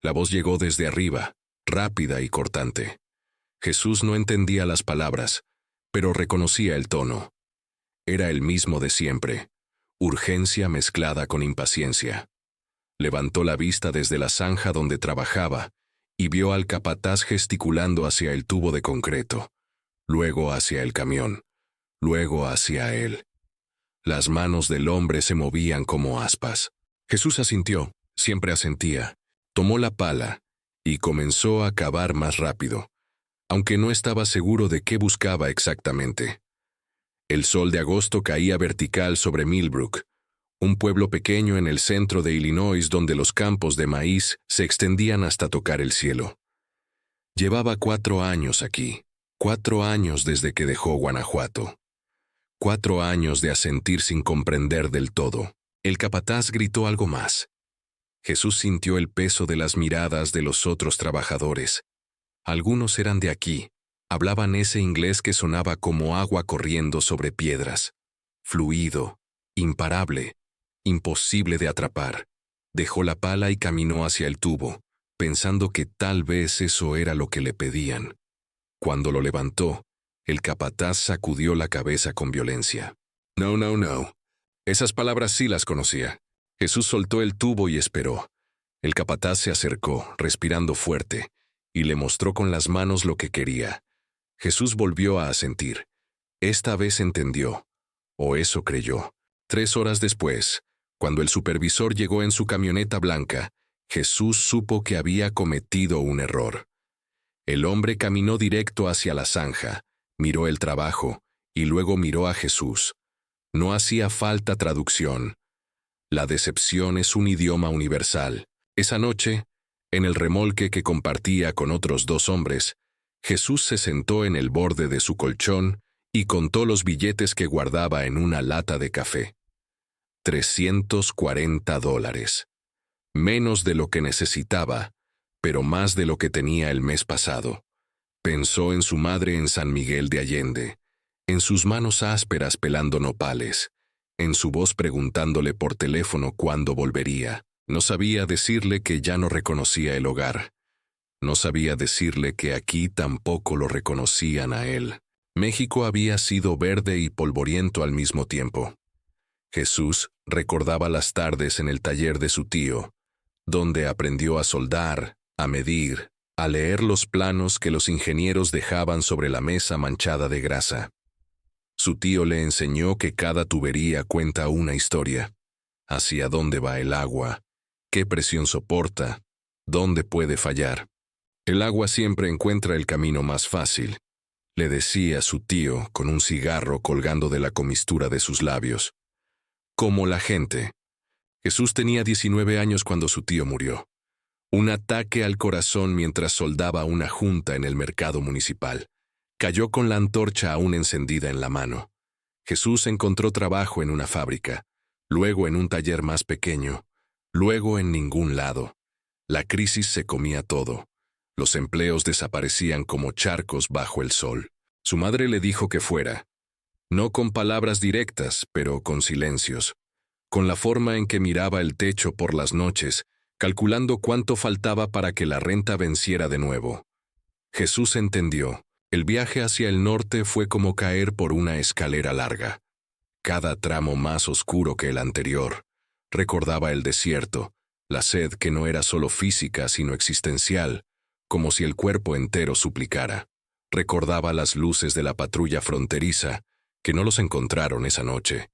La voz llegó desde arriba, rápida y cortante. Jesús no entendía las palabras, pero reconocía el tono. Era el mismo de siempre, urgencia mezclada con impaciencia. Levantó la vista desde la zanja donde trabajaba y vio al capataz gesticulando hacia el tubo de concreto, luego hacia el camión, luego hacia él. Las manos del hombre se movían como aspas. Jesús asintió, siempre asentía, tomó la pala y comenzó a cavar más rápido, aunque no estaba seguro de qué buscaba exactamente. El sol de agosto caía vertical sobre Millbrook, un pueblo pequeño en el centro de Illinois donde los campos de maíz se extendían hasta tocar el cielo. Llevaba 4 años aquí, 4 años desde que dejó Guanajuato. 4 años de asentir sin comprender del todo. El capataz gritó algo más. Jesús sintió el peso de las miradas de los otros trabajadores. Algunos eran de aquí, hablaban ese inglés que sonaba como agua corriendo sobre piedras. Fluido, imparable, imposible de atrapar. Dejó la pala y caminó hacia el tubo, pensando que tal vez eso era lo que le pedían. Cuando lo levantó, el capataz sacudió la cabeza con violencia. No. Esas palabras sí las conocía. Jesús soltó el tubo y esperó. El capataz se acercó, respirando fuerte, y le mostró con las manos lo que quería. Jesús volvió a asentir. Esta vez entendió, o eso creyó. 3 horas después, cuando el supervisor llegó en su camioneta blanca, Jesús supo que había cometido un error. El hombre caminó directo hacia la zanja, miró el trabajo, y luego miró a Jesús. No hacía falta traducción. La decepción es un idioma universal. Esa noche, en el remolque que compartía con otros 2 hombres, Jesús se sentó en el borde de su colchón y contó los billetes que guardaba en una lata de café. $340. Menos de lo que necesitaba, pero más de lo que tenía el mes pasado. Pensó en su madre en San Miguel de Allende, en sus manos ásperas pelando nopales, en su voz preguntándole por teléfono cuándo volvería. No sabía decirle que ya no reconocía el hogar. No sabía decirle que aquí tampoco lo reconocían a él. México había sido verde y polvoriento al mismo tiempo. Jesús recordaba las tardes en el taller de su tío, donde aprendió a soldar, a medir, a leer los planos que los ingenieros dejaban sobre la mesa manchada de grasa. Su tío le enseñó que cada tubería cuenta una historia. Hacia dónde va el agua, qué presión soporta, dónde puede fallar. El agua siempre encuentra el camino más fácil, le decía su tío con un cigarro colgando de la comistura de sus labios. Como la gente. Jesús tenía 19 años cuando su tío murió. Un ataque al corazón mientras soldaba una junta en el mercado municipal. Cayó con la antorcha aún encendida en la mano. Jesús encontró trabajo en una fábrica, luego en un taller más pequeño, luego en ningún lado. La crisis se comía todo. Los empleos desaparecían como charcos bajo el sol. Su madre le dijo que fuera. No con palabras directas, pero con silencios. Con la forma en que miraba el techo por las noches, calculando cuánto faltaba para que la renta venciera de nuevo. Jesús entendió. El viaje hacia el norte fue como caer por una escalera larga. Cada tramo más oscuro que el anterior. Recordaba el desierto, la sed que no era solo física sino existencial, como si el cuerpo entero suplicara. Recordaba las luces de la patrulla fronteriza, que no los encontraron esa noche,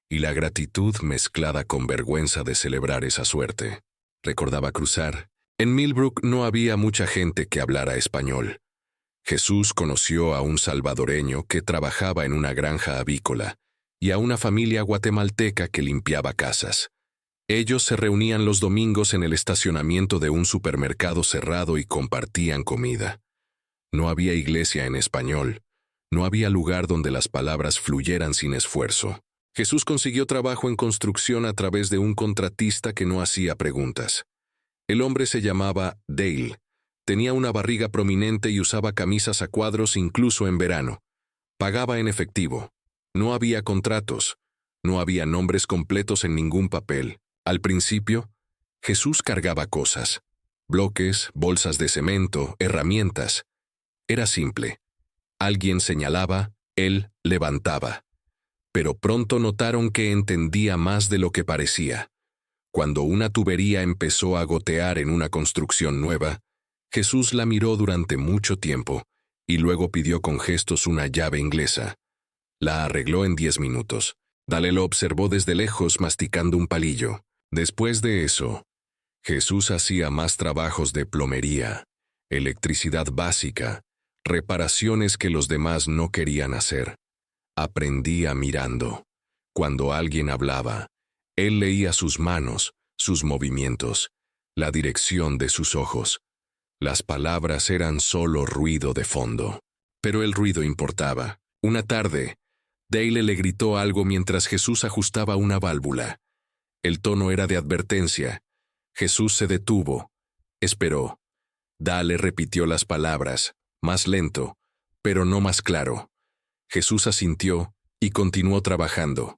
y la gratitud mezclada con vergüenza de celebrar esa suerte. Recordaba cruzar. En Millbrook no había mucha gente que hablara español. Jesús conoció a un salvadoreño que trabajaba en una granja avícola y a una familia guatemalteca que limpiaba casas. Ellos se reunían los domingos en el estacionamiento de un supermercado cerrado y compartían comida. No había iglesia en español. No había lugar donde las palabras fluyeran sin esfuerzo. Jesús consiguió trabajo en construcción a través de un contratista que no hacía preguntas. El hombre se llamaba Dale. Tenía una barriga prominente y usaba camisas a cuadros incluso en verano. Pagaba en efectivo. No había contratos. No había nombres completos en ningún papel. Al principio, Jesús cargaba cosas. bloques, bolsas de cemento, herramientas. Era simple. Alguien señalaba, él levantaba. Pero pronto notaron que entendía más de lo que parecía. Cuando una tubería empezó a gotear en una construcción nueva, Jesús la miró durante mucho tiempo y luego pidió con gestos una llave inglesa. La arregló en 10 minutos. Dale lo observó desde lejos masticando un palillo. Después de eso, Jesús hacía más trabajos de plomería, electricidad básica, reparaciones que los demás no querían hacer. Aprendía mirando. Cuando alguien hablaba, él leía sus manos, sus movimientos, la dirección de sus ojos. Las palabras eran solo ruido de fondo. Pero el ruido importaba. Una tarde, Dale le gritó algo mientras Jesús ajustaba una válvula. El tono era de advertencia. Jesús se detuvo. Esperó. Dale repitió las palabras, más lento, pero no más claro. Jesús asintió y continuó trabajando.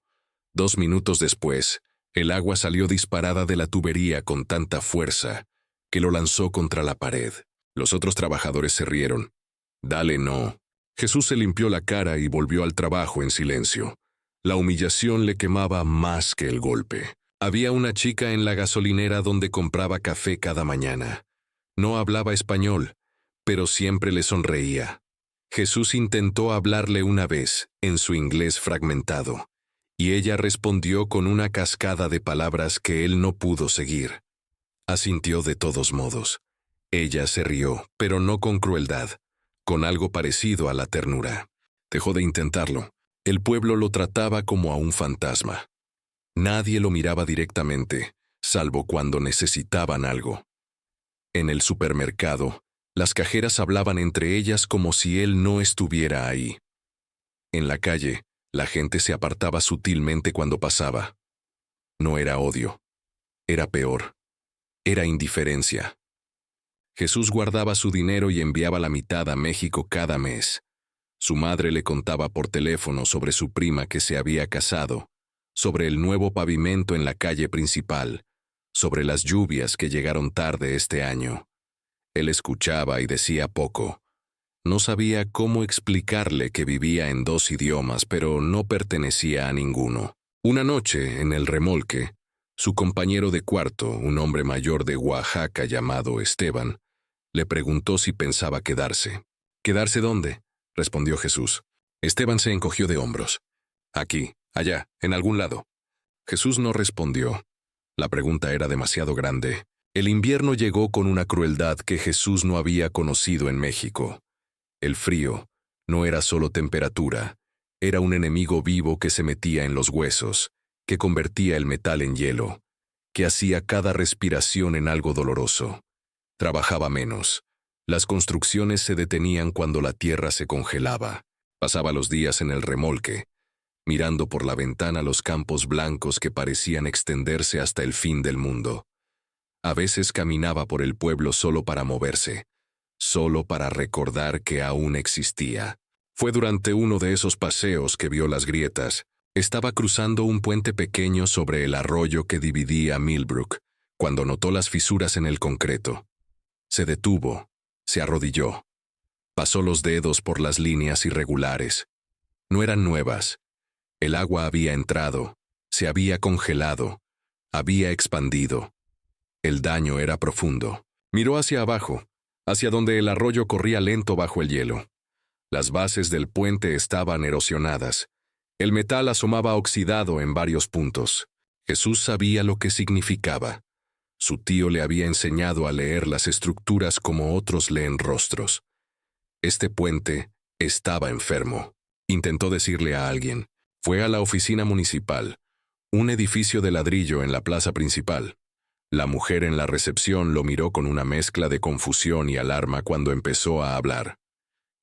2 minutos después, el agua salió disparada de la tubería con tanta fuerza que lo lanzó contra la pared. Los otros trabajadores se rieron. Dale no. Jesús se limpió la cara y volvió al trabajo en silencio. La humillación le quemaba más que el golpe. Había una chica en la gasolinera donde compraba café cada mañana. No hablaba español, pero siempre le sonreía. Jesús intentó hablarle una vez, en su inglés fragmentado, y ella respondió con una cascada de palabras que él no pudo seguir. Asintió de todos modos. Ella se rió, pero no con crueldad, con algo parecido a la ternura. Dejó de intentarlo. El pueblo lo trataba como a un fantasma. Nadie lo miraba directamente, salvo cuando necesitaban algo. En el supermercado, las cajeras hablaban entre ellas como si él no estuviera ahí. En la calle, la gente se apartaba sutilmente cuando pasaba. No era odio. Era peor. Era indiferencia. Jesús guardaba su dinero y enviaba la mitad a México cada mes. Su madre le contaba por teléfono sobre su prima que se había casado, sobre el nuevo pavimento en la calle principal, sobre las lluvias que llegaron tarde este año. Él escuchaba y decía poco. No sabía cómo explicarle que vivía en 2 idiomas, pero no pertenecía a ninguno. Una noche, en el remolque, su compañero de cuarto, un hombre mayor de Oaxaca llamado Esteban, le preguntó si pensaba quedarse. ¿Quedarse dónde?, respondió Jesús. Esteban se encogió de hombros. Aquí, allá, en algún lado. Jesús no respondió. La pregunta era demasiado grande. El invierno llegó con una crueldad que Jesús no había conocido en México. El frío no era solo temperatura, era un enemigo vivo que se metía en los huesos, que convertía el metal en hielo, que hacía cada respiración en algo doloroso. Trabajaba menos. Las construcciones se detenían cuando la tierra se congelaba. Pasaba los días en el remolque, mirando por la ventana los campos blancos que parecían extenderse hasta el fin del mundo. A veces caminaba por el pueblo solo para moverse, solo para recordar que aún existía. Fue durante uno de esos paseos que vio las grietas. Estaba cruzando un puente pequeño sobre el arroyo que dividía Millbrook, cuando notó las fisuras en el concreto. Se detuvo, se arrodilló. Pasó los dedos por las líneas irregulares. No eran nuevas. El agua había entrado, se había congelado, había expandido. El daño era profundo. Miró hacia abajo, hacia donde el arroyo corría lento bajo el hielo. Las bases del puente estaban erosionadas. El metal asomaba oxidado en varios puntos. Jesús sabía lo que significaba. Su tío le había enseñado a leer las estructuras como otros leen rostros. Este puente estaba enfermo. Intentó decirle a alguien. Fue a la oficina municipal, un edificio de ladrillo en la plaza principal. La mujer en la recepción lo miró con una mezcla de confusión y alarma cuando empezó a hablar.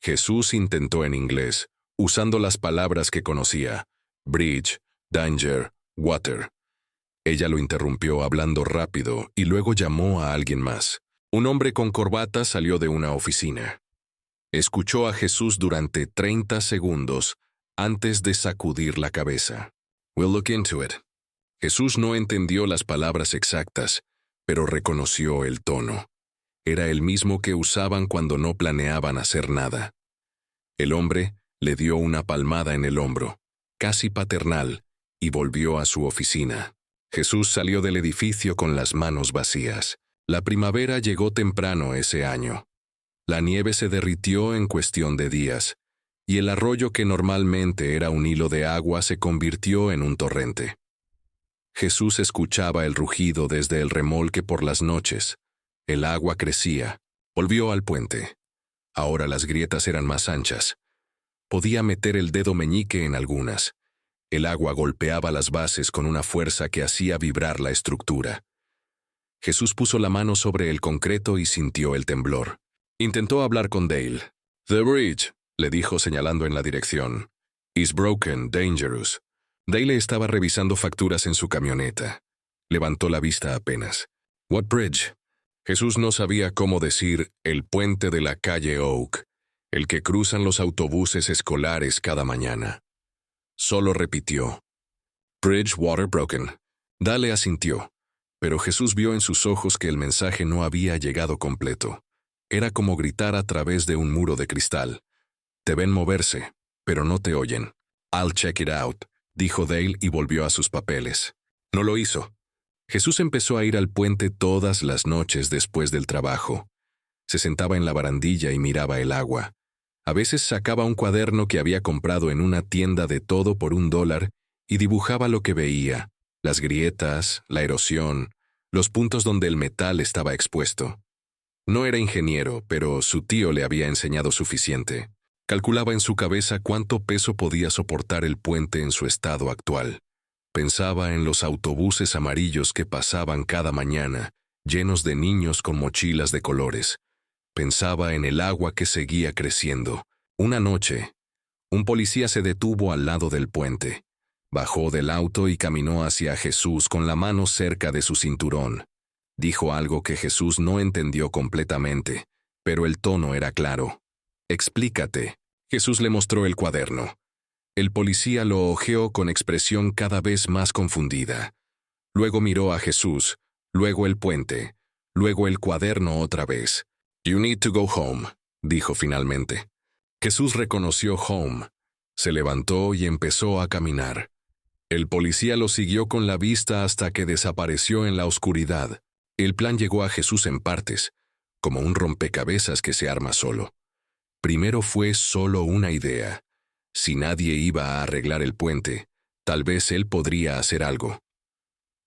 Jesús intentó en inglés, usando las palabras que conocía: bridge, danger, water. Ella lo interrumpió hablando rápido y luego llamó a alguien más. Un hombre con corbata salió de una oficina. Escuchó a Jesús durante 30 segundos antes de sacudir la cabeza. We'll look into it. Jesús no entendió las palabras exactas, pero reconoció el tono. Era el mismo que usaban cuando no planeaban hacer nada. El hombre le dio una palmada en el hombro, casi paternal, y volvió a su oficina. Jesús salió del edificio con las manos vacías. La primavera llegó temprano ese año. La nieve se derritió en cuestión de días, y el arroyo que normalmente era un hilo de agua se convirtió en un torrente. Jesús escuchaba el rugido desde el remolque por las noches. El agua crecía. Volvió al puente. Ahora las grietas eran más anchas. Podía meter el dedo meñique en algunas. El agua golpeaba las bases con una fuerza que hacía vibrar la estructura. Jesús puso la mano sobre el concreto y sintió el temblor. Intentó hablar con Dale. «The bridge», le dijo señalando en la dirección. «Is broken, dangerous». Dale estaba revisando facturas en su camioneta. Levantó la vista apenas. «What bridge?» Jesús no sabía cómo decir «el puente de la calle Oak», el que cruzan los autobuses escolares cada mañana. Solo repitió. «Bridge water broken». Dale asintió, pero Jesús vio en sus ojos que el mensaje no había llegado completo. Era como gritar a través de un muro de cristal. «Te ven moverse, pero no te oyen». «I'll check it out», dijo Dale y volvió a sus papeles. No lo hizo. Jesús empezó a ir al puente todas las noches después del trabajo. Se sentaba en la barandilla y miraba el agua. A veces sacaba un cuaderno que había comprado en una tienda de todo por $1 y dibujaba lo que veía, las grietas, la erosión, los puntos donde el metal estaba expuesto. No era ingeniero, pero su tío le había enseñado suficiente. Calculaba en su cabeza cuánto peso podía soportar el puente en su estado actual. Pensaba en los autobuses amarillos que pasaban cada mañana, llenos de niños con mochilas de colores. Pensaba en el agua que seguía creciendo. Una noche, un policía se detuvo al lado del puente. Bajó del auto y caminó hacia Jesús con la mano cerca de su cinturón. Dijo algo que Jesús no entendió completamente, pero el tono era claro. «Explícate». Jesús le mostró el cuaderno. El policía lo hojeó con expresión cada vez más confundida. Luego miró a Jesús, luego el puente, luego el cuaderno otra vez. «You need to go home», dijo finalmente. Jesús reconoció home. Se levantó y empezó a caminar. El policía lo siguió con la vista hasta que desapareció en la oscuridad. El plan llegó a Jesús en partes, como un rompecabezas que se arma solo. Primero fue solo una idea. Si nadie iba a arreglar el puente, tal vez él podría hacer algo.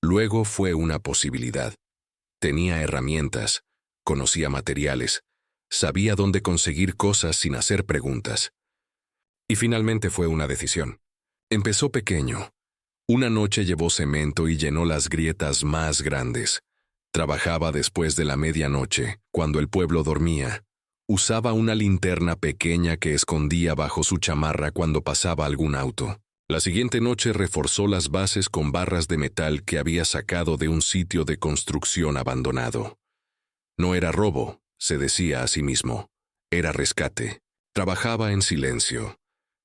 Luego fue una posibilidad. Tenía herramientas, conocía materiales, sabía dónde conseguir cosas sin hacer preguntas. Y finalmente fue una decisión. Empezó pequeño. Una noche llevó cemento y llenó las grietas más grandes. Trabajaba después de la medianoche, cuando el pueblo dormía. Usaba una linterna pequeña que escondía bajo su chamarra cuando pasaba algún auto. La siguiente noche reforzó las bases con barras de metal que había sacado de un sitio de construcción abandonado. No era robo, se decía a sí mismo. Era rescate. Trabajaba en silencio,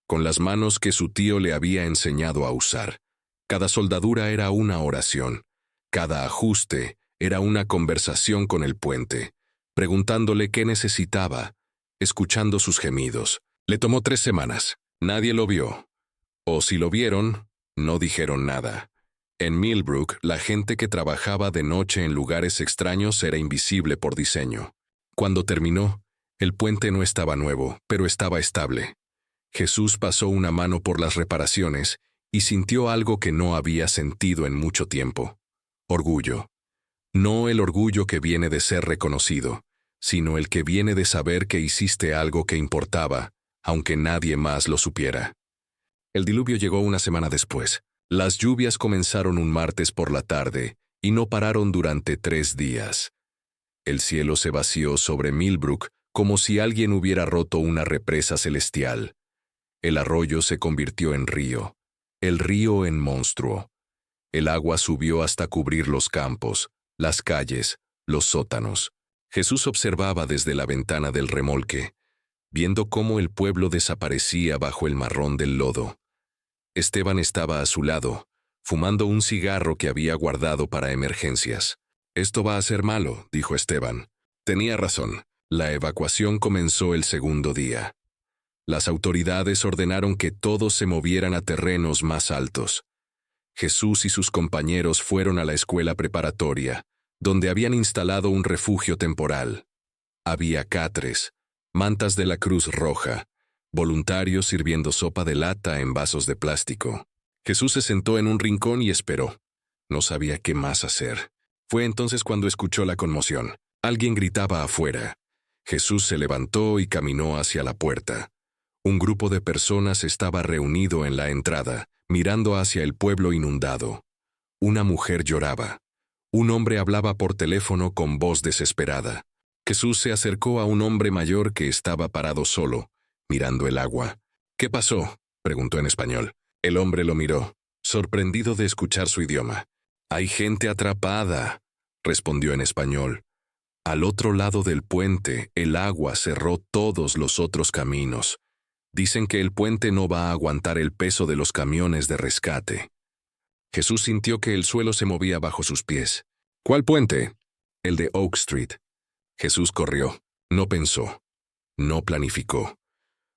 con las manos que su tío le había enseñado a usar. Cada soldadura era una oración. Cada ajuste era una conversación con el puente, preguntándole qué necesitaba, escuchando sus gemidos. Le tomó 3 semanas. Nadie lo vio. O si lo vieron, no dijeron nada. En Millbrook, la gente que trabajaba de noche en lugares extraños era invisible por diseño. Cuando terminó, el puente no estaba nuevo, pero estaba estable. Jesús pasó una mano por las reparaciones y sintió algo que no había sentido en mucho tiempo. Orgullo. No el orgullo que viene de ser reconocido, sino el que viene de saber que hiciste algo que importaba, aunque nadie más lo supiera. El diluvio llegó una semana después. Las lluvias comenzaron un martes por la tarde y no pararon durante 3 días. El cielo se vació sobre Millbrook como si alguien hubiera roto una represa celestial. El arroyo se convirtió en río, el río en monstruo. El agua subió hasta cubrir los campos, las calles, los sótanos. Jesús observaba desde la ventana del remolque, viendo cómo el pueblo desaparecía bajo el marrón del lodo. Esteban estaba a su lado, fumando un cigarro que había guardado para emergencias. «Esto va a ser malo», dijo Esteban. Tenía razón. La evacuación comenzó el segundo día. Las autoridades ordenaron que todos se movieran a terrenos más altos. Jesús y sus compañeros fueron a la escuela preparatoria, donde habían instalado un refugio temporal. Había catres, mantas de la Cruz Roja, voluntarios sirviendo sopa de lata en vasos de plástico. Jesús se sentó en un rincón y esperó. No sabía qué más hacer. Fue entonces cuando escuchó la conmoción. Alguien gritaba afuera. Jesús se levantó y caminó hacia la puerta. Un grupo de personas estaba reunido en la entrada, mirando hacia el pueblo inundado. Una mujer lloraba. Un hombre hablaba por teléfono con voz desesperada. Jesús se acercó a un hombre mayor que estaba parado solo, mirando el agua. «¿Qué pasó?», preguntó en español. El hombre lo miró, sorprendido de escuchar su idioma. «Hay gente atrapada», respondió en español. Al otro lado del puente, el agua cerró todos los otros caminos. Dicen que el puente no va a aguantar el peso de los camiones de rescate. Jesús sintió que el suelo se movía bajo sus pies. «¿Cuál puente?» «El de Oak Street». Jesús corrió. No pensó. No planificó.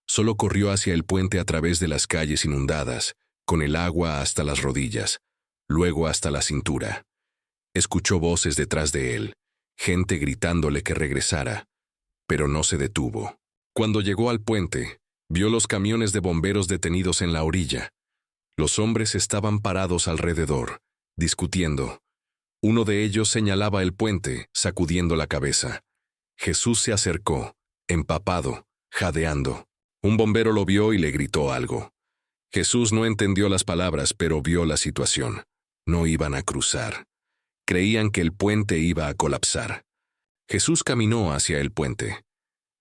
Solo corrió hacia el puente a través de las calles inundadas, con el agua hasta las rodillas, luego hasta la cintura. Escuchó voces detrás de él, gente gritándole que regresara, pero no se detuvo. Cuando llegó al puente, vio los camiones de bomberos detenidos en la orilla. Los hombres estaban parados alrededor, discutiendo. Uno de ellos señalaba el puente, sacudiendo la cabeza. Jesús se acercó, empapado, jadeando. Un bombero lo vio y le gritó algo. Jesús no entendió las palabras, pero vio la situación. No iban a cruzar. Creían que el puente iba a colapsar. Jesús caminó hacia el puente.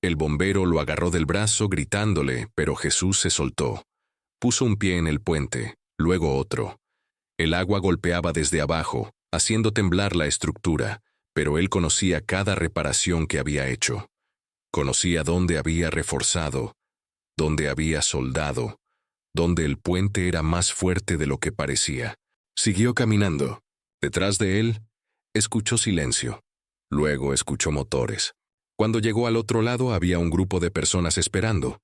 El bombero lo agarró del brazo gritándole, pero Jesús se soltó. Puso un pie en el puente, luego otro. El agua golpeaba desde abajo, haciendo temblar la estructura, pero él conocía cada reparación que había hecho. Conocía dónde había reforzado, dónde había soldado, dónde el puente era más fuerte de lo que parecía. Siguió caminando. Detrás de él, escuchó silencio. Luego escuchó motores. Cuando llegó al otro lado había un grupo de personas esperando.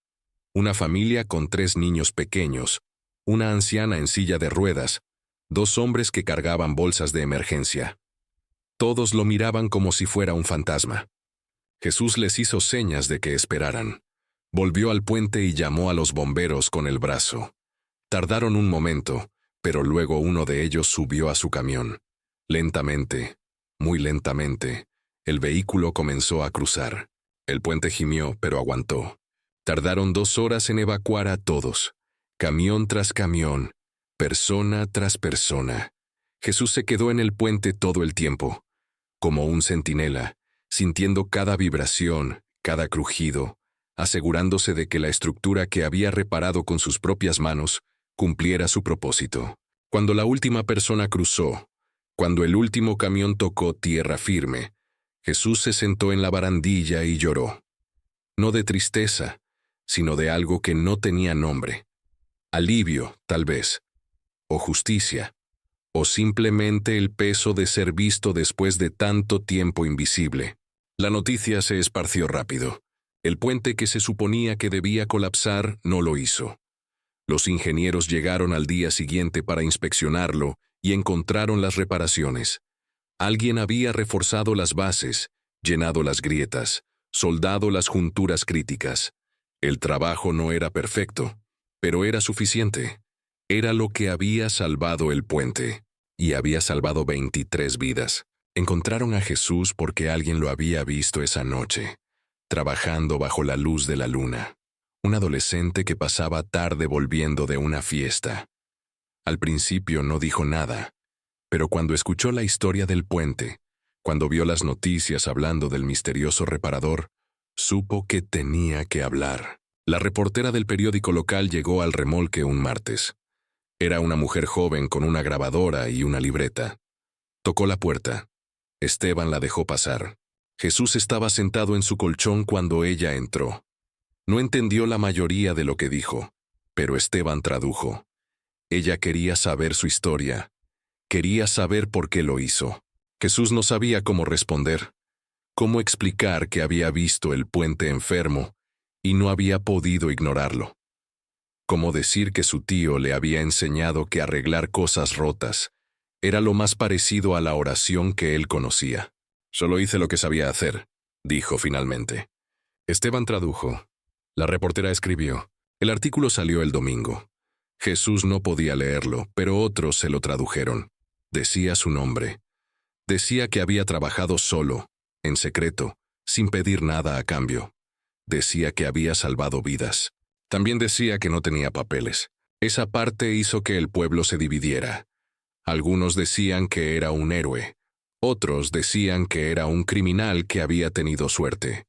Una familia con 3 niños pequeños, una anciana en silla de ruedas, 2 hombres que cargaban bolsas de emergencia. Todos lo miraban como si fuera un fantasma. Jesús les hizo señas de que esperaran. Volvió al puente y llamó a los bomberos con el brazo. Tardaron un momento, pero luego uno de ellos subió a su camión. Lentamente, muy lentamente, el vehículo comenzó a cruzar. El puente gimió, pero aguantó. Tardaron 2 horas en evacuar a todos, camión tras camión, persona tras persona. Jesús se quedó en el puente todo el tiempo, como un centinela, sintiendo cada vibración, cada crujido, asegurándose de que la estructura que había reparado con sus propias manos cumpliera su propósito. Cuando la última persona cruzó, cuando el último camión tocó tierra firme, Jesús se sentó en la barandilla y lloró. No de tristeza, sino de algo que no tenía nombre. Alivio, tal vez, o justicia, o simplemente el peso de ser visto después de tanto tiempo invisible. La noticia se esparció rápido. El puente que se suponía que debía colapsar no lo hizo. Los ingenieros llegaron al día siguiente para inspeccionarlo y encontraron las reparaciones. Alguien había reforzado las bases, llenado las grietas, soldado las junturas críticas. El trabajo no era perfecto, pero era suficiente. Era lo que había salvado el puente, y había salvado 23 vidas. Encontraron a Jesús porque alguien lo había visto esa noche, trabajando bajo la luz de la luna. Un adolescente que pasaba tarde volviendo de una fiesta. Al principio no dijo nada, pero cuando escuchó la historia del puente, cuando vio las noticias hablando del misterioso reparador, supo que tenía que hablar. La reportera del periódico local llegó al remolque un martes. Era una mujer joven con una grabadora y una libreta. Tocó la puerta. Esteban la dejó pasar. Jesús estaba sentado en su colchón cuando ella entró. No entendió la mayoría de lo que dijo, pero Esteban tradujo. Ella quería saber su historia. Quería saber por qué lo hizo. Jesús no sabía cómo responder. ¿Cómo explicar que había visto el puente enfermo y no había podido ignorarlo? ¿Cómo decir que su tío le había enseñado que arreglar cosas rotas era lo más parecido a la oración que él conocía? Solo hice lo que sabía hacer, dijo finalmente. Esteban tradujo. La reportera escribió. El artículo salió el domingo. Jesús no podía leerlo, pero otros se lo tradujeron. Decía su nombre. Decía que había trabajado solo, en secreto, sin pedir nada a cambio. Decía que había salvado vidas. También decía que no tenía papeles. Esa parte hizo que el pueblo se dividiera. Algunos decían que era un héroe. Otros decían que era un criminal que había tenido suerte.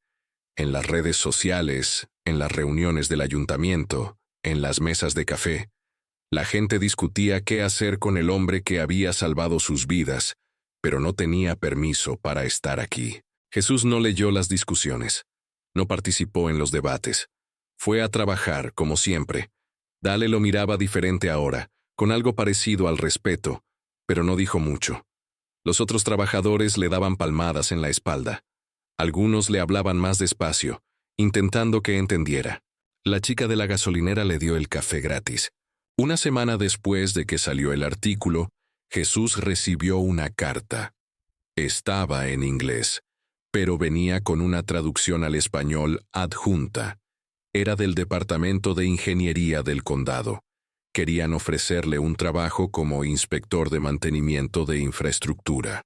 En las redes sociales, en las reuniones del ayuntamiento, en las mesas de café, la gente discutía qué hacer con el hombre que había salvado sus vidas, pero no tenía permiso para estar aquí. Jesús no leyó las discusiones. No participó en los debates. Fue a trabajar, como siempre. Dale lo miraba diferente ahora, con algo parecido al respeto, pero no dijo mucho. Los otros trabajadores le daban palmadas en la espalda. Algunos le hablaban más despacio, intentando que entendiera. La chica de la gasolinera le dio el café gratis. Una semana después de que salió el artículo, Jesús recibió una carta. Estaba en inglés, pero venía con una traducción al español adjunta. Era del Departamento de Ingeniería del condado. Querían ofrecerle un trabajo como inspector de mantenimiento de infraestructura.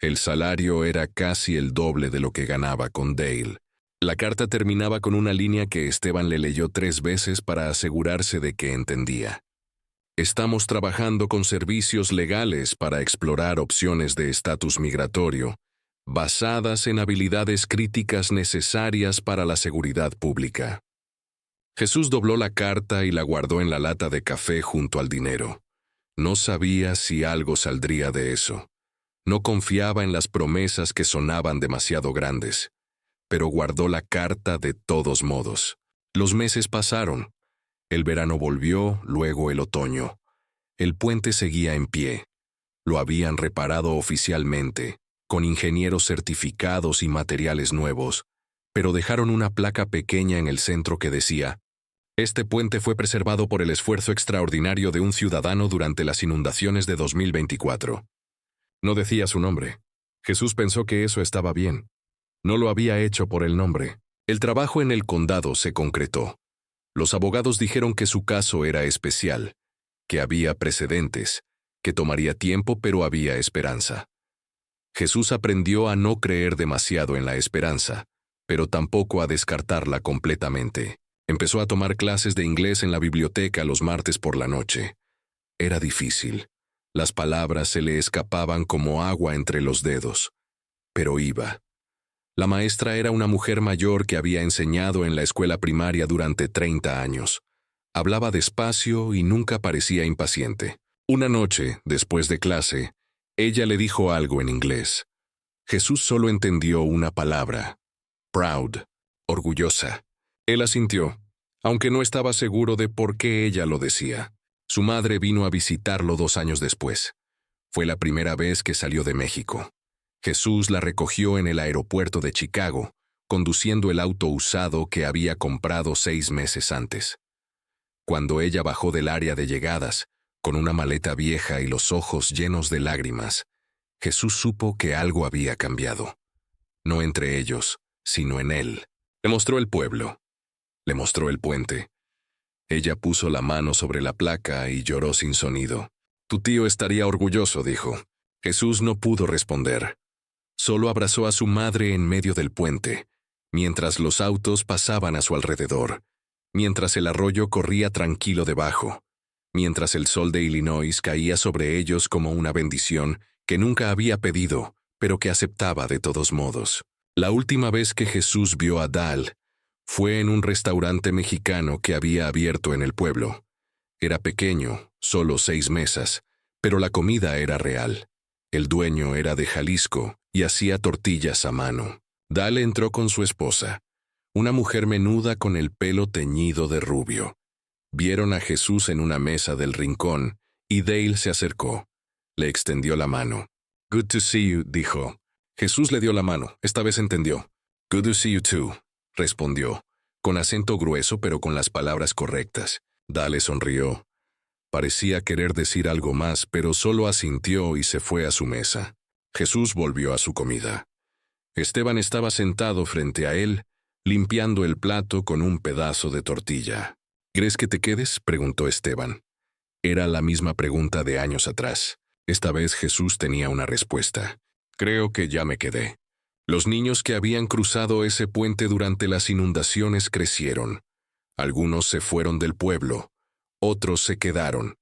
El salario era casi el doble de lo que ganaba con Dale. La carta terminaba con una línea que Esteban le leyó 3 veces para asegurarse de que entendía. Estamos trabajando con servicios legales para explorar opciones de estatus migratorio, basadas en habilidades críticas necesarias para la seguridad pública. Jesús dobló la carta y la guardó en la lata de café junto al dinero. No sabía si algo saldría de eso. No confiaba en las promesas que sonaban demasiado grandes, pero guardó la carta de todos modos. Los meses pasaron. El verano volvió, luego el otoño. El puente seguía en pie. Lo habían reparado oficialmente, con ingenieros certificados y materiales nuevos, pero dejaron una placa pequeña en el centro que decía: este puente fue preservado por el esfuerzo extraordinario de un ciudadano durante las inundaciones de 2024. No decía su nombre. Jesús pensó que eso estaba bien. No lo había hecho por el nombre. El trabajo en el condado se concretó. Los abogados dijeron que su caso era especial, que había precedentes, que tomaría tiempo pero había esperanza. Jesús aprendió a no creer demasiado en la esperanza, pero tampoco a descartarla completamente. Empezó a tomar clases de inglés en la biblioteca los martes por la noche. Era difícil. Las palabras se le escapaban como agua entre los dedos. Pero iba. La maestra era una mujer mayor que había enseñado en la escuela primaria durante 30 años. Hablaba despacio y nunca parecía impaciente. Una noche, después de clase, ella le dijo algo en inglés. Jesús solo entendió una palabra: proud, orgullosa. Él asintió, aunque no estaba seguro de por qué ella lo decía. Su madre vino a visitarlo 2 años después. Fue la primera vez que salió de México. Jesús la recogió en el aeropuerto de Chicago, conduciendo el auto usado que había comprado 6 meses antes. Cuando ella bajó del área de llegadas, con una maleta vieja y los ojos llenos de lágrimas, Jesús supo que algo había cambiado. No entre ellos, sino en él. Le mostró el pueblo. Le mostró el puente. Ella puso la mano sobre la placa y lloró sin sonido. Tu tío estaría orgulloso, dijo. Jesús no pudo responder. Solo abrazó a su madre en medio del puente, mientras los autos pasaban a su alrededor, mientras el arroyo corría tranquilo debajo, mientras el sol de Illinois caía sobre ellos como una bendición que nunca había pedido, pero que aceptaba de todos modos. La última vez que Jesús vio a Dal fue en un restaurante mexicano que había abierto en el pueblo. Era pequeño, solo 6 mesas, pero la comida era real. El dueño era de Jalisco y hacía tortillas a mano. Dal entró con su esposa, una mujer menuda con el pelo teñido de rubio. Vieron a Jesús en una mesa del rincón y Dale se acercó. Le extendió la mano. Good to see you, dijo. Jesús le dio la mano. Esta vez entendió. Good to see you too, respondió, con acento grueso pero con las palabras correctas. Dale sonrió. Parecía querer decir algo más, pero solo asintió y se fue a su mesa. Jesús volvió a su comida. Esteban estaba sentado frente a él, limpiando el plato con un pedazo de tortilla. ¿Crees que te quedes?, preguntó Esteban. Era la misma pregunta de años atrás. Esta vez Jesús tenía una respuesta. Creo que ya me quedé. Los niños que habían cruzado ese puente durante las inundaciones crecieron. Algunos se fueron del pueblo, otros se quedaron,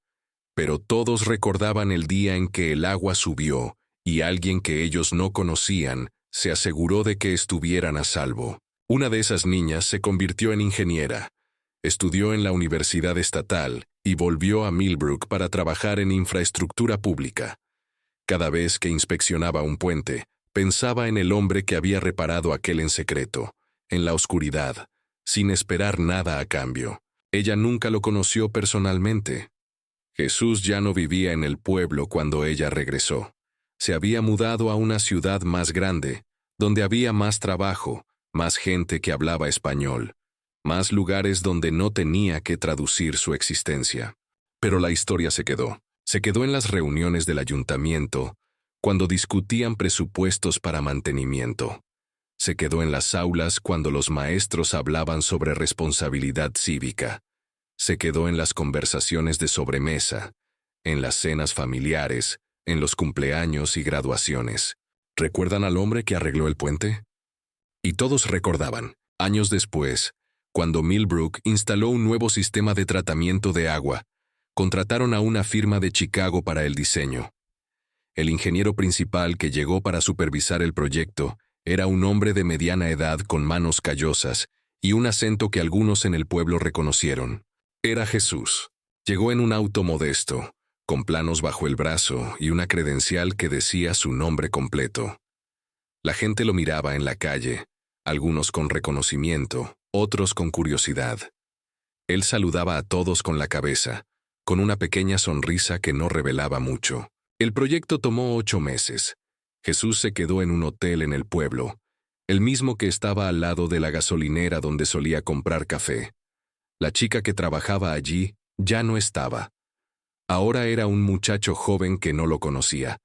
pero todos recordaban el día en que el agua subió y alguien que ellos no conocían se aseguró de que estuvieran a salvo. Una de esas niñas se convirtió en ingeniera, estudió en la Universidad Estatal y volvió a Millbrook para trabajar en infraestructura pública. Cada vez que inspeccionaba un puente, pensaba en el hombre que había reparado aquel en secreto, en la oscuridad, sin esperar nada a cambio. Ella nunca lo conoció personalmente. Jesús ya no vivía en el pueblo cuando ella regresó. Se había mudado a una ciudad más grande, donde había más trabajo, más gente que hablaba español, más lugares donde no tenía que traducir su existencia. Pero la historia se quedó. Se quedó en las reuniones del ayuntamiento, cuando discutían presupuestos para mantenimiento. Se quedó en las aulas cuando los maestros hablaban sobre responsabilidad cívica. Se quedó en las conversaciones de sobremesa, en las cenas familiares, en los cumpleaños y graduaciones. ¿Recuerdan al hombre que arregló el puente? Y todos recordaban, años después, cuando Millbrook instaló un nuevo sistema de tratamiento de agua, contrataron a una firma de Chicago para el diseño. El ingeniero principal que llegó para supervisar el proyecto era un hombre de mediana edad con manos callosas y un acento que algunos en el pueblo reconocieron. Era Jesús. Llegó en un auto modesto, con planos bajo el brazo y una credencial que decía su nombre completo. La gente lo miraba en la calle, algunos con reconocimiento, otros con curiosidad. Él saludaba a todos con la cabeza, con una pequeña sonrisa que no revelaba mucho. El proyecto tomó 8 meses. Jesús se quedó en un hotel en el pueblo, el mismo que estaba al lado de la gasolinera donde solía comprar café. La chica que trabajaba allí ya no estaba. Ahora era un muchacho joven que no lo conocía,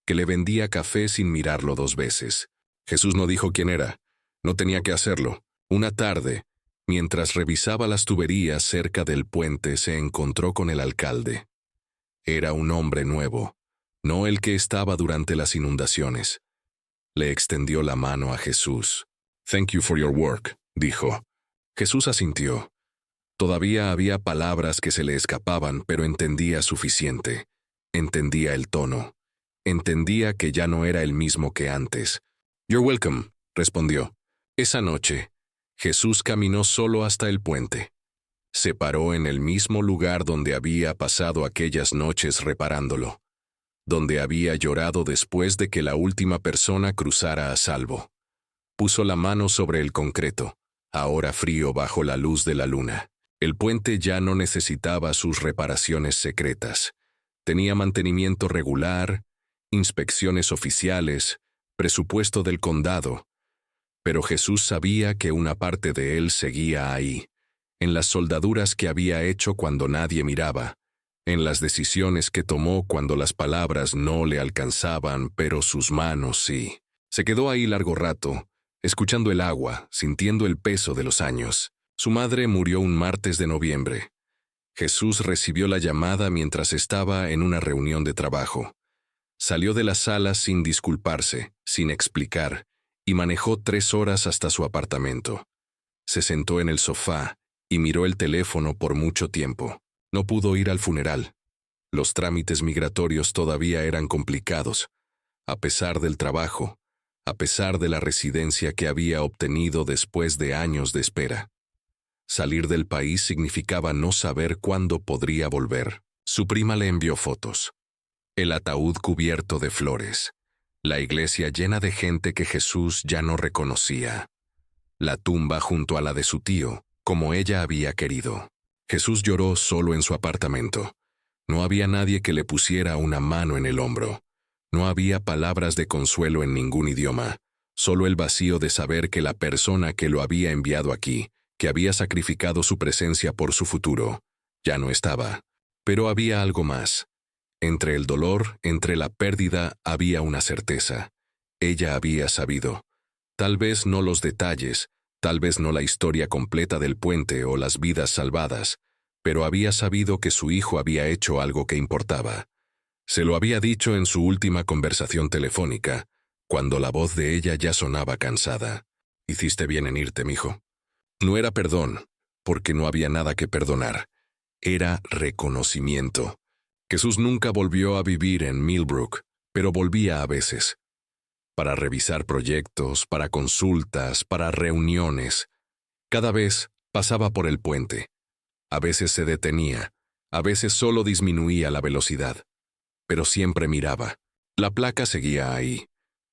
que le vendía café sin mirarlo 2 veces. Jesús no dijo quién era. No tenía que hacerlo. Una tarde, mientras revisaba las tuberías cerca del puente, se encontró con el alcalde. Era un hombre nuevo, no el que estaba durante las inundaciones. Le extendió la mano a Jesús. «Thank you for your work», dijo. Jesús asintió. Todavía había palabras que se le escapaban, pero entendía suficiente. Entendía el tono. Entendía que ya no era el mismo que antes. «You're welcome», respondió. Esa noche, Jesús caminó solo hasta el puente. Se paró en el mismo lugar donde había pasado aquellas noches reparándolo, donde había llorado después de que la última persona cruzara a salvo. Puso la mano sobre el concreto, ahora frío bajo la luz de la luna. El puente ya no necesitaba sus reparaciones secretas. Tenía mantenimiento regular, inspecciones oficiales, presupuesto del condado. Pero Jesús sabía que una parte de él seguía ahí, en las soldaduras que había hecho cuando nadie miraba, en las decisiones que tomó cuando las palabras no le alcanzaban, pero sus manos sí. Se quedó ahí largo rato, escuchando el agua, sintiendo el peso de los años. Su madre murió un martes de noviembre. Jesús recibió la llamada mientras estaba en una reunión de trabajo. Salió de la sala sin disculparse, sin explicar, y manejó 3 horas hasta su apartamento. Se sentó en el sofá y miró el teléfono por mucho tiempo. No pudo ir al funeral. Los trámites migratorios todavía eran complicados, a pesar del trabajo, a pesar de la residencia que había obtenido después de años de espera. Salir del país significaba no saber cuándo podría volver. Su prima le envió fotos. El ataúd cubierto de flores. La iglesia llena de gente que Jesús ya no reconocía. La tumba junto a la de su tío, como ella había querido. Jesús lloró solo en su apartamento. No había nadie que le pusiera una mano en el hombro. No había palabras de consuelo en ningún idioma, solo el vacío de saber que la persona que lo había enviado aquí, que había sacrificado su presencia por su futuro, ya no estaba. Pero había algo más. Entre el dolor, entre la pérdida, había una certeza. Ella había sabido. Tal vez no los detalles, tal vez no la historia completa del puente o las vidas salvadas, pero había sabido que su hijo había hecho algo que importaba. Se lo había dicho en su última conversación telefónica, cuando la voz de ella ya sonaba cansada. «Hiciste bien en irte, mijo». No era perdón, porque no había nada que perdonar. Era reconocimiento. Jesús nunca volvió a vivir en Millbrook, pero volvía a veces. Para revisar proyectos, para consultas, para reuniones. Cada vez pasaba por el puente. A veces se detenía, a veces solo disminuía la velocidad. Pero siempre miraba. La placa seguía ahí,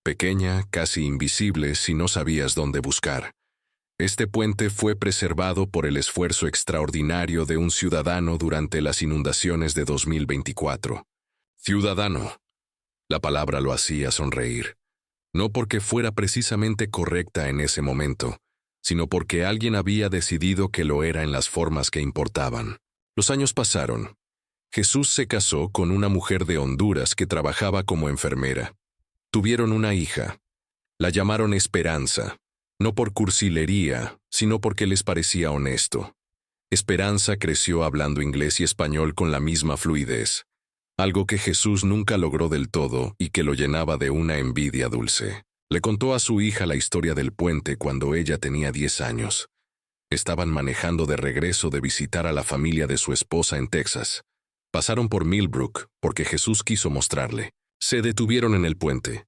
pequeña, casi invisible si no sabías dónde buscar. Este puente fue preservado por el esfuerzo extraordinario de un ciudadano durante las inundaciones de 2024. Ciudadano. La palabra lo hacía sonreír. No porque fuera precisamente correcta en ese momento, sino porque alguien había decidido que lo era en las formas que importaban. Los años pasaron. Jesús se casó con una mujer de Honduras que trabajaba como enfermera. Tuvieron una hija. La llamaron Esperanza, no por cursilería, sino porque les parecía honesto. Esperanza creció hablando inglés y español con la misma fluidez, algo que Jesús nunca logró del todo y que lo llenaba de una envidia dulce. Le contó a su hija la historia del puente cuando ella tenía 10 años. Estaban manejando de regreso de visitar a la familia de su esposa en Texas. Pasaron por Millbrook porque Jesús quiso mostrarle. Se detuvieron en el puente.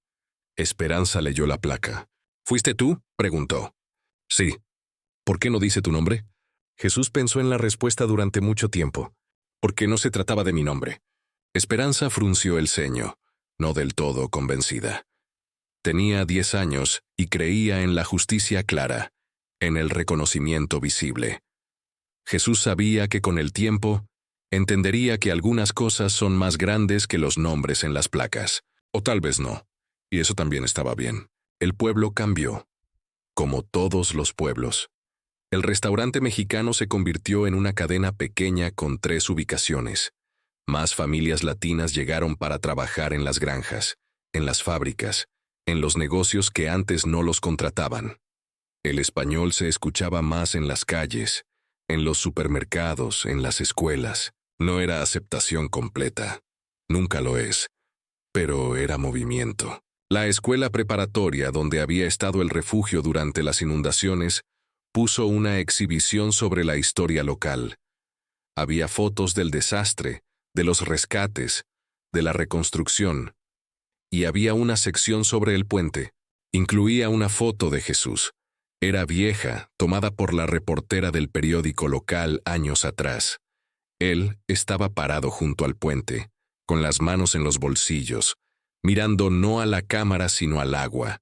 Esperanza leyó la placa. «¿Fuiste tú?», preguntó. «Sí». «¿Por qué no dice tu nombre?». Jesús pensó en la respuesta durante mucho tiempo. «Porque no se trataba de mi nombre». Esperanza frunció el ceño, no del todo convencida. Tenía 10 años y creía en la justicia clara, en el reconocimiento visible. Jesús sabía que con el tiempo entendería que algunas cosas son más grandes que los nombres en las placas. O tal vez no. Y eso también estaba bien. El pueblo cambió. Como todos los pueblos. El restaurante mexicano se convirtió en una cadena pequeña con 3 ubicaciones. Más familias latinas llegaron para trabajar en las granjas, en las fábricas, en los negocios que antes no los contrataban. El español se escuchaba más en las calles, en los supermercados, en las escuelas. No era aceptación completa. Nunca lo es. Pero era movimiento. La escuela preparatoria donde había estado el refugio durante las inundaciones puso una exhibición sobre la historia local. Había fotos del desastre, de los rescates, de la reconstrucción. Y había una sección sobre el puente. Incluía una foto de Jesús. Era vieja, tomada por la reportera del periódico local años atrás. Él estaba parado junto al puente, con las manos en los bolsillos, mirando no a la cámara sino al agua.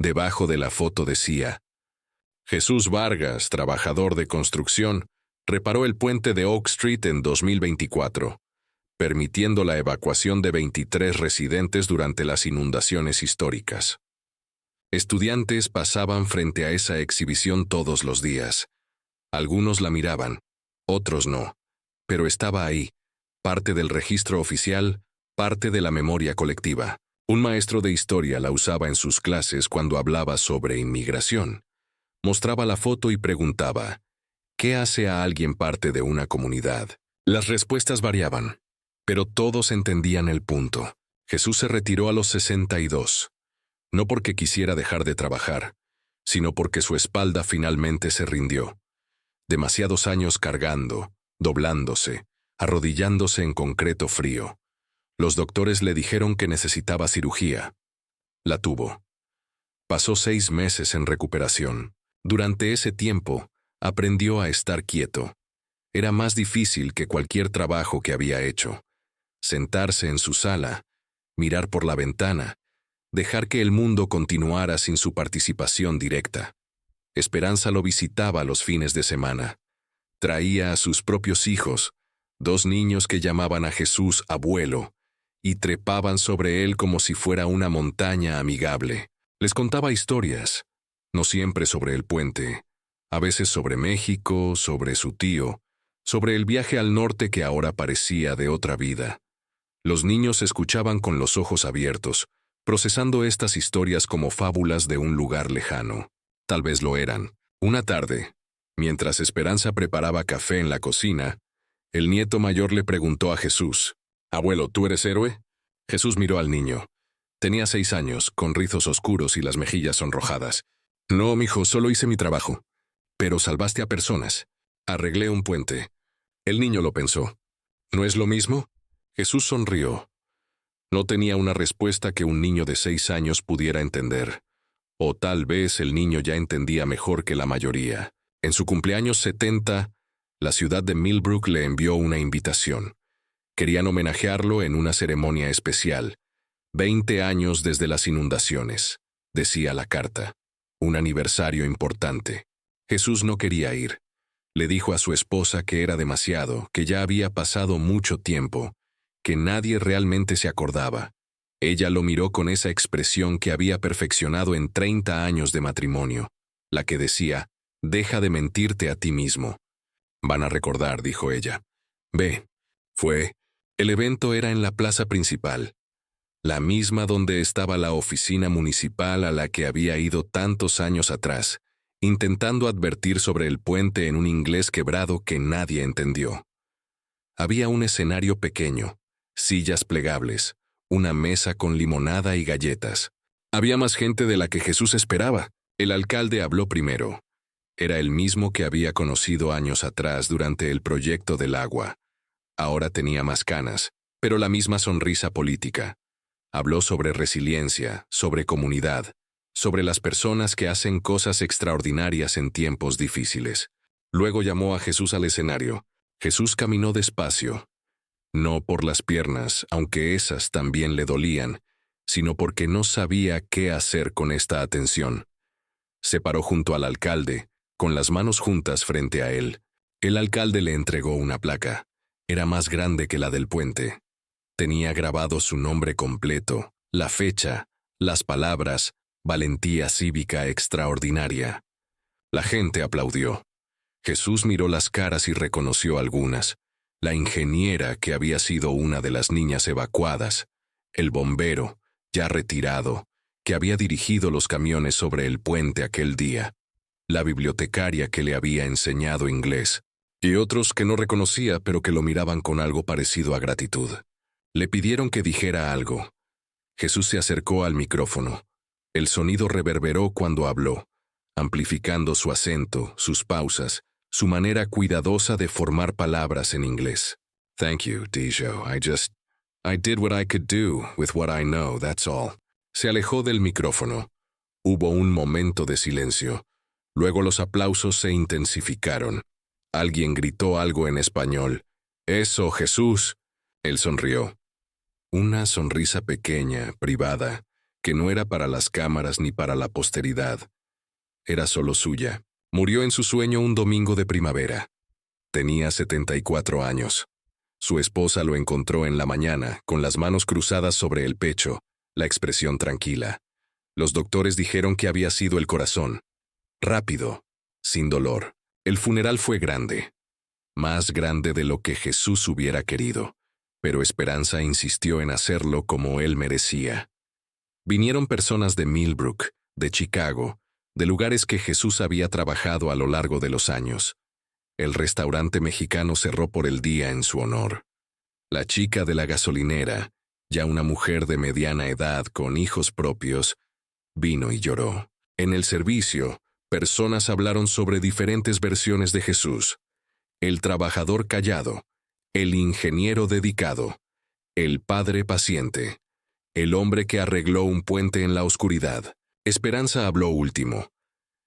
Debajo de la foto decía: Jesús Vargas, trabajador de construcción, reparó el puente de Oak Street en 2024, permitiendo la evacuación de 23 residentes durante las inundaciones históricas. Estudiantes pasaban frente a esa exhibición todos los días. Algunos la miraban, otros no, pero estaba ahí, parte del registro oficial, parte de la memoria colectiva. Un maestro de historia la usaba en sus clases cuando hablaba sobre inmigración. Mostraba la foto y preguntaba: ¿qué hace a alguien parte de una comunidad? Las respuestas variaban, pero todos entendían el punto. Jesús se retiró a los 62, no porque quisiera dejar de trabajar, sino porque su espalda finalmente se rindió. Demasiados años cargando, doblándose, arrodillándose en concreto frío. Los doctores le dijeron que necesitaba cirugía. La tuvo. Pasó 6 meses en recuperación. Durante ese tiempo, aprendió a estar quieto. Era más difícil que cualquier trabajo que había hecho. Sentarse en su sala, mirar por la ventana, dejar que el mundo continuara sin su participación directa. Esperanza lo visitaba los fines de semana. Traía a sus propios hijos, 2 niños que llamaban a Jesús abuelo, y trepaban sobre él como si fuera una montaña amigable. Les contaba historias, no siempre sobre el puente, a veces sobre México, sobre su tío, sobre el viaje al norte que ahora parecía de otra vida. Los niños escuchaban con los ojos abiertos, procesando estas historias como fábulas de un lugar lejano. Tal vez lo eran. Una tarde, mientras Esperanza preparaba café en la cocina, el nieto mayor le preguntó a Jesús: «Abuelo, ¿tú eres héroe?» Jesús miró al niño. Tenía 6 años, con rizos oscuros y las mejillas sonrojadas. «No, mijo, solo hice mi trabajo. Pero salvaste a personas. Arreglé un puente». El niño lo pensó. ¿No es lo mismo? Jesús sonrió. No tenía una respuesta que un niño de 6 años pudiera entender. O tal vez el niño ya entendía mejor que la mayoría. En su cumpleaños 70, la ciudad de Millbrook le envió una invitación. Querían homenajearlo en una ceremonia especial. 20 años desde las inundaciones, decía la carta. Un aniversario importante. Jesús no quería ir. Le dijo a su esposa que era demasiado, que ya había pasado mucho tiempo, que nadie realmente se acordaba. Ella lo miró con esa expresión que había perfeccionado en 30 años de matrimonio, la que decía: «Deja de mentirte a ti mismo». «Van a recordar», dijo ella. Ve. Fue. El evento era en la plaza principal, la misma donde estaba la oficina municipal a la que había ido tantos años atrás, intentando advertir sobre el puente en un inglés quebrado que nadie entendió. Había un escenario pequeño, sillas plegables, una mesa con limonada y galletas. Había más gente de la que Jesús esperaba. El alcalde habló primero. Era el mismo que había conocido años atrás durante el proyecto del agua. Ahora tenía más canas, pero la misma sonrisa política. Habló sobre resiliencia, sobre comunidad, sobre las personas que hacen cosas extraordinarias en tiempos difíciles. Luego llamó a Jesús al escenario. Jesús caminó despacio, no por las piernas, aunque esas también le dolían, sino porque no sabía qué hacer con esta atención. Se paró junto al alcalde, con las manos juntas frente a él. El alcalde le entregó una placa. Era más grande que la del puente. Tenía grabado su nombre completo, la fecha, las palabras: valentía cívica extraordinaria. La gente aplaudió. Jesús miró las caras y reconoció algunas. La ingeniera, que había sido una de las niñas evacuadas. El bombero, ya retirado, que había dirigido los camiones sobre el puente aquel día. La bibliotecaria que le había enseñado inglés. Y otros que no reconocía, pero que lo miraban con algo parecido a gratitud. Le pidieron que dijera algo. Jesús se acercó al micrófono. El sonido reverberó cuando habló, amplificando su acento, sus pausas, su manera cuidadosa de formar palabras en inglés. «Thank you, Dijo. I did what I could do with what I know, that's all». Se alejó del micrófono. Hubo un momento de silencio. Luego los aplausos se intensificaron. Alguien gritó algo en español. «¡Eso, Jesús!». Él sonrió. Una sonrisa pequeña, privada, que no era para las cámaras ni para la posteridad. Era solo suya. Murió en su sueño un domingo de primavera. Tenía 74 años. Su esposa lo encontró en la mañana, con las manos cruzadas sobre el pecho, la expresión tranquila. Los doctores dijeron que había sido el corazón. Rápido, sin dolor. El funeral fue grande. Más grande de lo que Jesús hubiera querido. Pero Esperanza insistió en hacerlo como él merecía. Vinieron personas de Millbrook, de Chicago, de lugares que Jesús había trabajado a lo largo de los años. El restaurante mexicano cerró por el día en su honor. La chica de la gasolinera, ya una mujer de mediana edad con hijos propios, vino y lloró. En el servicio, personas hablaron sobre diferentes versiones de Jesús. El trabajador callado, el ingeniero dedicado, el padre paciente, el hombre que arregló un puente en la oscuridad. Esperanza habló último.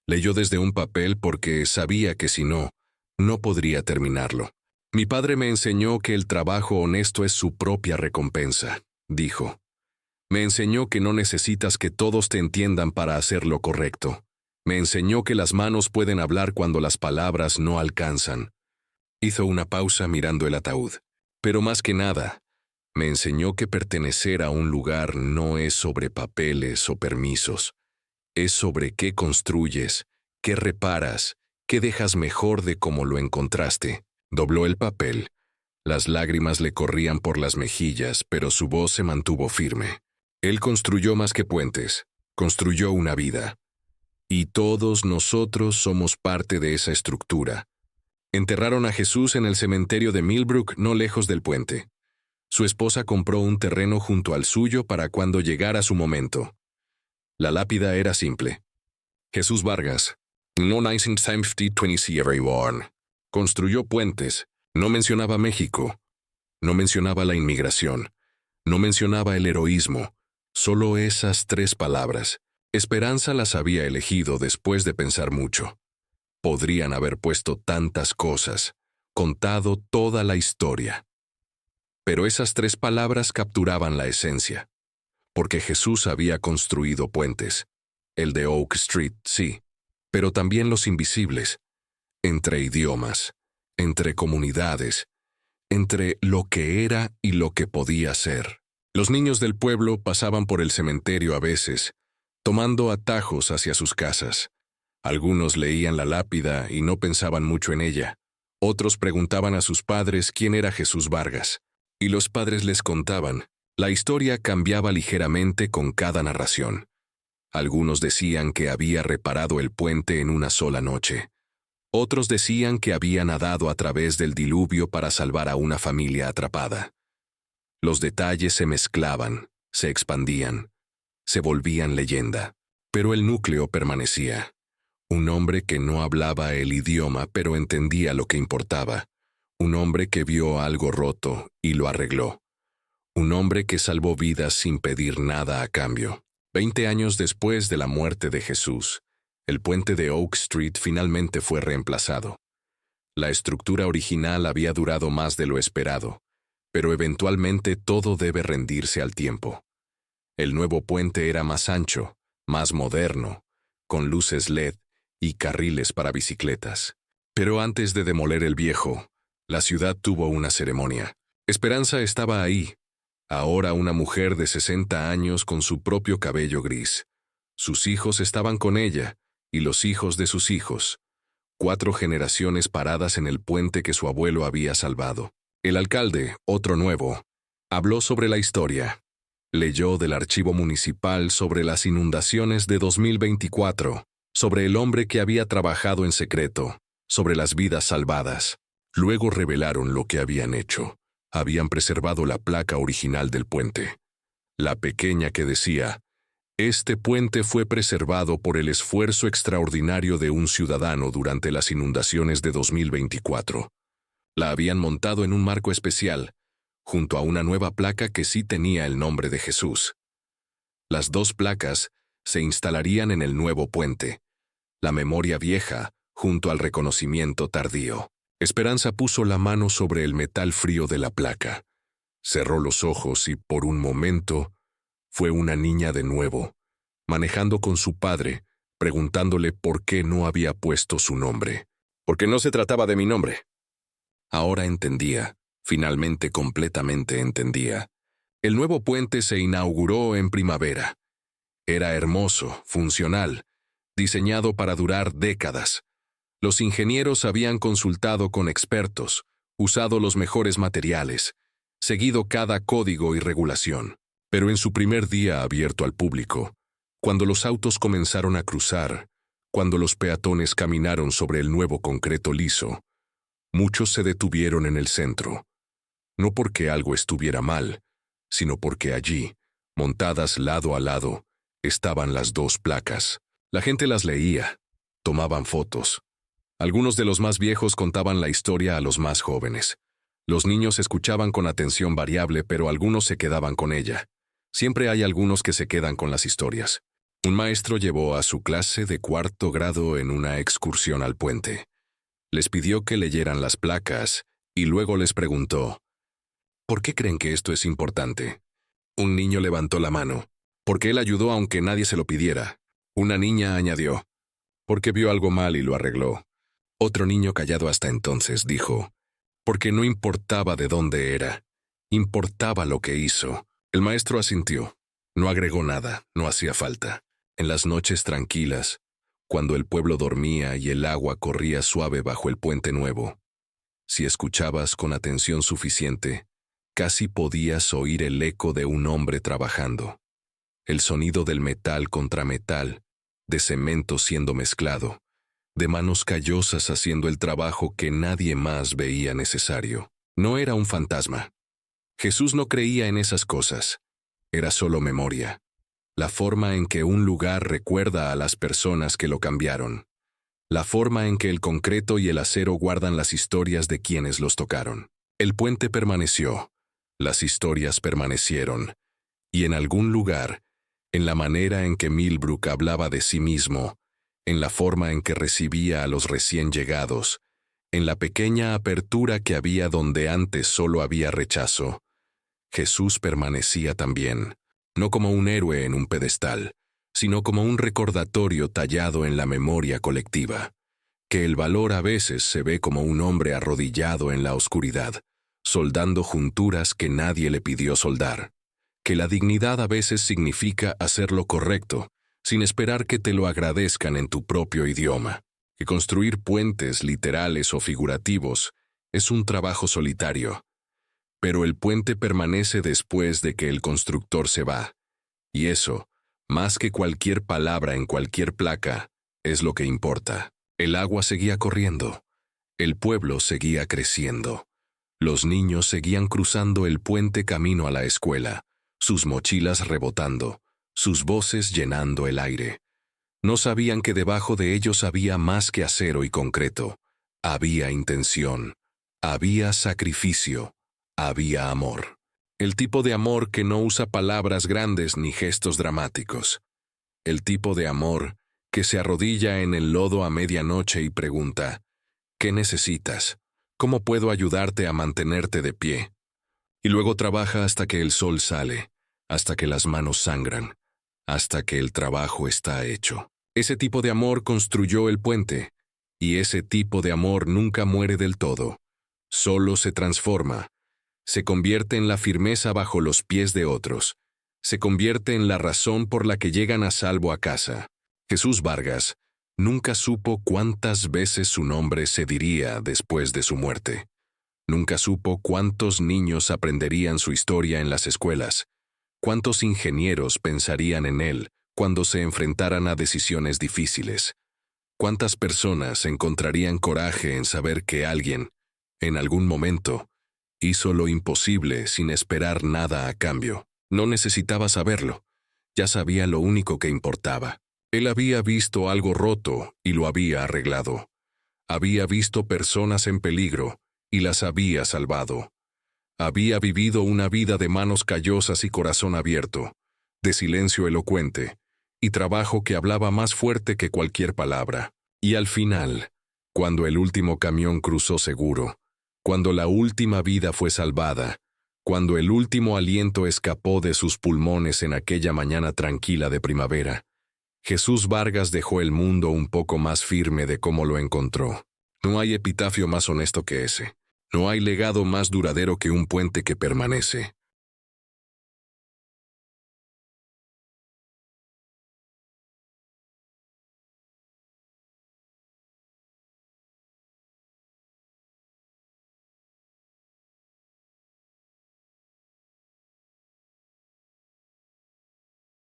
Leyó desde un papel porque sabía que si no, no podría terminarlo. «Mi padre me enseñó que el trabajo honesto es su propia recompensa», dijo. «Me enseñó que no necesitas que todos te entiendan para hacer lo correcto. Me enseñó que las manos pueden hablar cuando las palabras no alcanzan». Hizo una pausa mirando el ataúd. «Pero más que nada, Me enseñó que pertenecer a un lugar no es sobre papeles o permisos, es sobre qué construyes, qué reparas, qué dejas mejor de como lo encontraste. Dobló el papel. Las lágrimas le corrían por las mejillas, pero su voz se mantuvo firme. Él construyó más que puentes, construyó una vida. Y todos nosotros somos parte de esa estructura. Enterraron a Jesús en el cementerio de Millbrook, no lejos del puente. Su esposa compró un terreno junto al suyo para cuando llegara su momento. La lápida era simple. Jesús Vargas, no 1950 everyone. Construyó puentes. No mencionaba México. No mencionaba la inmigración. No mencionaba el heroísmo. Solo esas 3 palabras. Esperanza las había elegido después de pensar mucho. Podrían haber puesto tantas cosas, contado toda la historia. Pero esas 3 palabras capturaban la esencia. Porque Jesús había construido puentes. El de Oak Street, sí, pero también los invisibles. Entre idiomas, entre comunidades, entre lo que era y lo que podía ser. Los niños del pueblo pasaban por el cementerio a veces, tomando atajos hacia sus casas. Algunos leían la lápida y no pensaban mucho en ella. Otros preguntaban a sus padres quién era Jesús Vargas. Y los padres les contaban. La historia cambiaba ligeramente con cada narración. Algunos decían que había reparado el puente en una sola noche. Otros decían que había nadado a través del diluvio para salvar a una familia atrapada. Los detalles se mezclaban, se expandían, se volvían leyenda. Pero el núcleo permanecía. Un hombre que no hablaba el idioma pero entendía lo que importaba. Un hombre que vio algo roto y lo arregló. Un hombre que salvó vidas sin pedir nada a cambio. 20 años después de la muerte de Jesús, el puente de Oak Street finalmente fue reemplazado. La estructura original había durado más de lo esperado, pero eventualmente todo debe rendirse al tiempo. El nuevo puente era más ancho, más moderno, con luces LED y carriles para bicicletas. Pero antes de demoler el viejo, la ciudad tuvo una ceremonia. Esperanza estaba ahí. Ahora una mujer de 60 años con su propio cabello gris. Sus hijos estaban con ella, y los hijos de sus hijos. 4 generaciones paradas en el puente que su abuelo había salvado. El alcalde, otro nuevo, habló sobre la historia. Leyó del archivo municipal sobre las inundaciones de 2024, sobre el hombre que había trabajado en secreto, sobre las vidas salvadas. Luego revelaron lo que habían hecho. Habían preservado la placa original del puente. La pequeña que decía, «Este puente fue preservado por el esfuerzo extraordinario de un ciudadano durante las inundaciones de 2024. La habían montado en un marco especial, junto a una nueva placa que sí tenía el nombre de Jesús. Las 2 placas se instalarían en el nuevo puente, la memoria vieja junto al reconocimiento tardío. Esperanza puso la mano sobre el metal frío de la placa. Cerró los ojos y, por un momento, fue una niña de nuevo, manejando con su padre, preguntándole por qué no había puesto su nombre. Porque no se trataba de mi nombre. Ahora entendía, finalmente completamente entendía. El nuevo puente se inauguró en primavera. Era hermoso, funcional, diseñado para durar décadas. Los ingenieros habían consultado con expertos, usado los mejores materiales, seguido cada código y regulación. Pero en su primer día abierto al público, cuando los autos comenzaron a cruzar, cuando los peatones caminaron sobre el nuevo concreto liso, muchos se detuvieron en el centro. No porque algo estuviera mal, sino porque allí, montadas lado a lado, estaban las 2 placas. La gente las leía, tomaban fotos. Algunos de los más viejos contaban la historia a los más jóvenes. Los niños escuchaban con atención variable, pero algunos se quedaban con ella. Siempre hay algunos que se quedan con las historias. Un maestro llevó a su clase de 4º grado en una excursión al puente. Les pidió que leyeran las placas y luego les preguntó, ¿por qué creen que esto es importante? Un niño levantó la mano, porque él ayudó aunque nadie se lo pidiera. Una niña añadió, porque vio algo mal y lo arregló. Otro niño callado hasta entonces dijo, porque no importaba de dónde era, Importaba lo que hizo. El maestro asintió. No agregó nada, no hacía falta. En las noches tranquilas, cuando el pueblo dormía y el agua corría suave bajo el puente nuevo, si escuchabas con atención suficiente, casi podías oír el eco de un hombre trabajando. El sonido del metal contra metal, de cemento siendo mezclado, de manos callosas haciendo el trabajo que nadie más veía necesario. No era un fantasma. Jesús no creía en esas cosas. Era solo memoria. La forma en que un lugar recuerda a las personas que lo cambiaron. La forma en que el concreto y el acero guardan las historias de quienes los tocaron. El puente permaneció. Las historias permanecieron. Y en algún lugar, en la manera en que Millbrook hablaba de sí mismo, en la forma en que recibía a los recién llegados, en la pequeña apertura que había donde antes solo había rechazo, Jesús permanecía también, no como un héroe en un pedestal, sino como un recordatorio tallado en la memoria colectiva, que el valor a veces se ve como un hombre arrodillado en la oscuridad, soldando junturas que nadie le pidió soldar, que la dignidad a veces significa hacer lo correcto, sin esperar que te lo agradezcan en tu propio idioma, que construir puentes literales o figurativos es un trabajo solitario, pero el puente permanece después de que el constructor se va, y eso, más que cualquier palabra en cualquier placa, es lo que importa. El agua seguía corriendo, el pueblo seguía creciendo, los niños seguían cruzando el puente camino a la escuela, sus mochilas rebotando, sus voces llenando el aire. No sabían que debajo de ellos había más que acero y concreto. Había intención, había sacrificio, había amor. El tipo de amor que no usa palabras grandes ni gestos dramáticos. El tipo de amor que se arrodilla en el lodo a medianoche y pregunta, ¿qué necesitas? ¿Cómo puedo ayudarte a mantenerte de pie? Y luego trabaja hasta que el sol sale, hasta que las manos sangran, hasta que el trabajo está hecho. Ese tipo de amor construyó el puente, y ese tipo de amor nunca muere del todo. Solo se transforma. Se convierte en la firmeza bajo los pies de otros. Se convierte en la razón por la que llegan a salvo a casa. Jesús Vargas nunca supo cuántas veces su nombre se diría después de su muerte. Nunca supo cuántos niños aprenderían su historia en las escuelas. Cuántos ingenieros pensarían en él cuando se enfrentaran a decisiones difíciles. Cuántas personas encontrarían coraje en saber que alguien, en algún momento, hizo lo imposible sin esperar nada a cambio. No necesitaba saberlo. Ya sabía lo único que importaba. Él había visto algo roto y lo había arreglado. Había visto personas en peligro y las había salvado. Había vivido una vida de manos callosas y corazón abierto, de silencio elocuente y trabajo que hablaba más fuerte que cualquier palabra. Y al final, cuando el último camión cruzó seguro, cuando la última vida fue salvada, cuando el último aliento escapó de sus pulmones en aquella mañana tranquila de primavera, Jesús Vargas dejó el mundo un poco más firme de cómo lo encontró. No hay epitafio más honesto que ese. No hay legado más duradero que un puente que permanece.